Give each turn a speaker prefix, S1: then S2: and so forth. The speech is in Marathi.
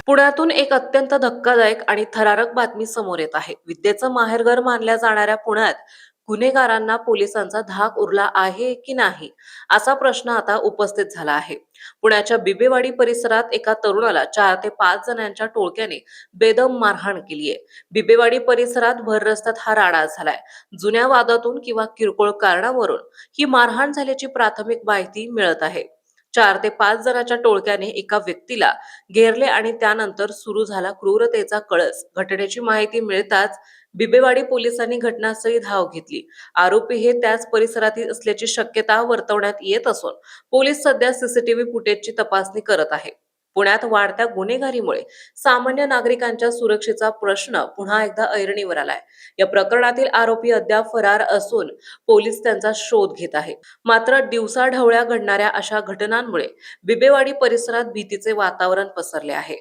S1: पुण्यातून एक अत्यंत धक्कादायक आणि थरारक बातमी समोर येत आहे. विद्येचं माहेरघर मानल्या जाणाऱ्या पुण्यात गुन्हेगारांना पोलिसांचा धाक उरला आहे की नाही, असा प्रश्न आता उपस्थित झाला आहे. पुण्याच्या बिबेवाडी परिसरात एका तरुणाला 4 ते 5 जणांच्या टोळक्याने बेदम मारहाण केली आहे. बिबेवाडी परिसरात भर रस्त्यात हा राडा झालाय. जुन्या वादातून किंवा किरकोळ कारणावरून ही मारहाण झाल्याची प्राथमिक माहिती मिळत आहे. 4 ते 5 जणांच्या टोळक्याने एका व्यक्तीला घेरले आणि त्यानंतर सुरू झाला क्रूरतेचा कळस. घटनेची माहिती मिळताच बिबेवाडी पोलिसांनी घटनास्थळी धाव घेतली. आरोपी हे त्याच परिसरातील असल्याची शक्यता वर्तवण्यात येत असून पोलीस सध्या सीसीटीव्ही फुटेजची तपासणी करत आहे. पुण्यात वाढत्या गुन्हेगारीमुळे सामान्य नागरिकांच्या सुरक्षेचा प्रश्न पुन्हा एकदा ऐरणीवर आलाय. या प्रकरणातील आरोपी अद्याप फरार असून पोलीस त्यांचा शोध घेत आहे. मात्र दिवसाढवळ्या घडणाऱ्या अशा घटनांमुळे बिबेवाडी परिसरात भीतीचे वातावरण पसरले आहे.